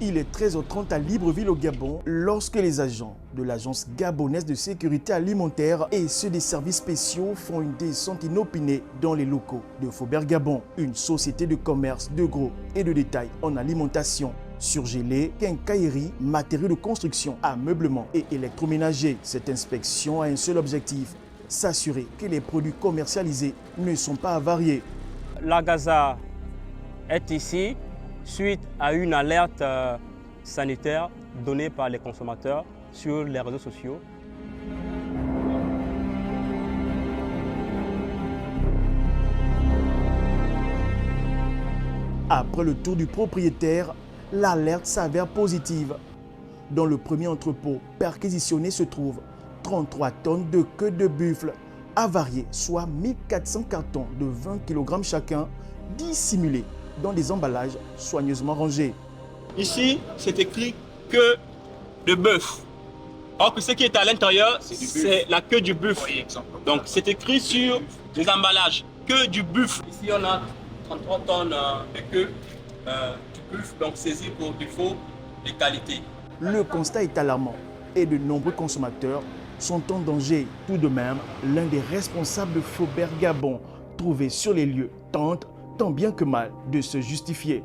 Il est 13h30 à Libreville au Gabon lorsque les agents de l'Agence gabonaise de sécurité alimentaire et ceux des services spéciaux font une descente inopinée dans les locaux de Faubert Gabon, une société de commerce de gros et de détail en alimentation. Surgelés, quincaillerie, matériaux de construction, ameublement et électroménager. Cette inspection a un seul objectif, s'assurer que les produits commercialisés ne sont pas avariés. La Gaza est ici suite à une alerte sanitaire donnée par les consommateurs sur les réseaux sociaux. Après le tour du propriétaire, l'alerte s'avère positive. Dans le premier entrepôt perquisitionné se trouvent 33 tonnes de queue de buffle avariées, soit 1400 cartons de 20 kg chacun, dissimulés dans des emballages soigneusement rangés. Ici, c'est écrit queue de bœuf. Or que ce qui est à l'intérieur, c'est la queue du buffle. Oui, donc c'est écrit sur les emballages, queue du buffle. Ici, on a 33 tonnes de queue du buffle, donc saisi pour défaut de qualité. Le constat est alarmant et de nombreux consommateurs sont en danger. Tout de même, l'un des responsables de Faubert Gabon, trouvé sur les lieux, tente tant bien que mal de se justifier.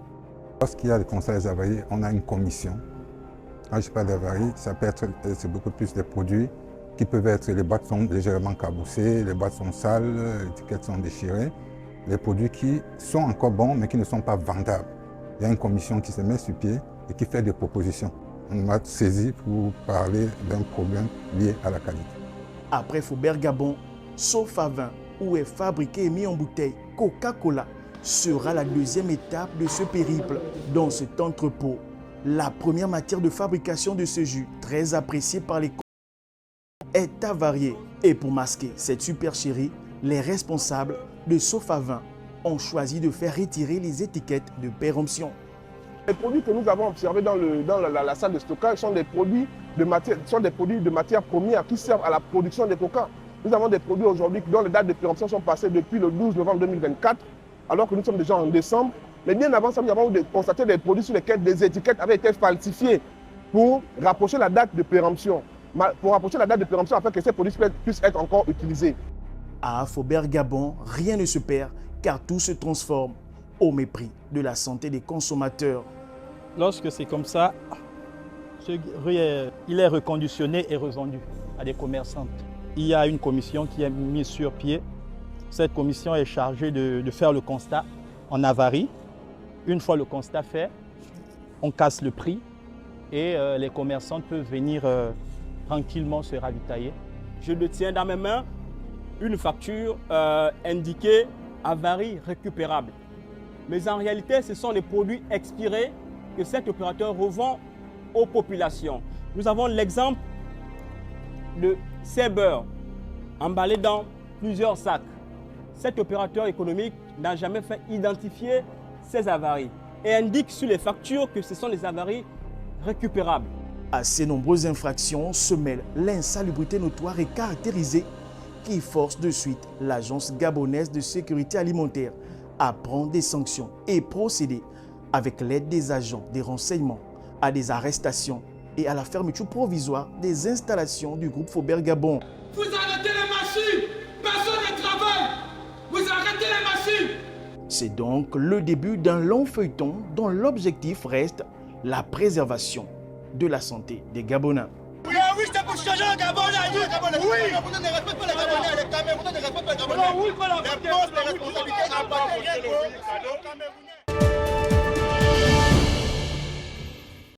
Lorsqu'il y a des constats d'avaries, on a une commission. Quand je parle d'avaries, ça peut être c'est beaucoup plus des produits qui peuvent être, les boîtes sont légèrement caboussées, les boîtes sont sales, les étiquettes sont déchirées. Les produits qui sont encore bons mais qui ne sont pas vendables. Il y a une commission qui se met sur pied et qui fait des propositions. On m'a saisi pour parler d'un problème lié à la qualité. Après Faubert Gabon, Sofavin, où est fabriqué et mis en bouteille Coca-Cola, sera la deuxième étape de ce périple. Dans cet entrepôt, la première matière de fabrication de ce jus, très appréciée par les consommateurs, est avariée. Et pour masquer cette supercherie, les responsables de Sofavin ont choisi de faire retirer les étiquettes de péremption. Les produits que nous avons observés dans la salle de stockage sont des produits de matières premières qui servent à la production des coca. Nous avons des produits aujourd'hui dont les dates de péremption sont passées depuis le 12 novembre 2024, alors que nous sommes déjà en décembre. Mais bien avant ça, nous avons constaté des produits sur lesquels des étiquettes avaient été falsifiées pour rapprocher la date de péremption. Afin que ces produits puissent être encore utilisés. À Faubert Gabon, rien ne se perd car tout se transforme au mépris de la santé des consommateurs. Lorsque c'est comme ça, il est reconditionné et revendu à des commerçantes. Il y a une commission qui est mise sur pied. Cette commission est chargée de faire le constat en avarie. Une fois le constat fait, on casse le prix et les commerçantes peuvent venir tranquillement se ravitailler. Je détiens dans mes mains une facture indiquée avarie récupérable. Mais en réalité, ce sont des produits expirés que cet opérateur revend aux populations. Nous avons l'exemple de ces beurres emballés dans plusieurs sacs. Cet opérateur économique n'a jamais fait identifier ces avaries et indique sur les factures que ce sont des avaries récupérables. À ces nombreuses infractions se mêle l'insalubrité notoire et caractérisée qui force de suite l'Agence gabonaise de sécurité alimentaire à prendre des sanctions et procéder avec l'aide des agents des renseignements à des arrestations et à la fermeture provisoire des installations du groupe Faubert Gabon. Vous arrêtez les machines! Personne ne travaille! Vous arrêtez les machines! C'est donc le début d'un long feuilleton dont l'objectif reste la préservation de la santé des Gabonais. Oui, c'est pour changer le Gabon, oui! Vous ne respectez pas les Gabonais, les Camerounais ne respectent pas les Gabonais. Les postes, les responsabilités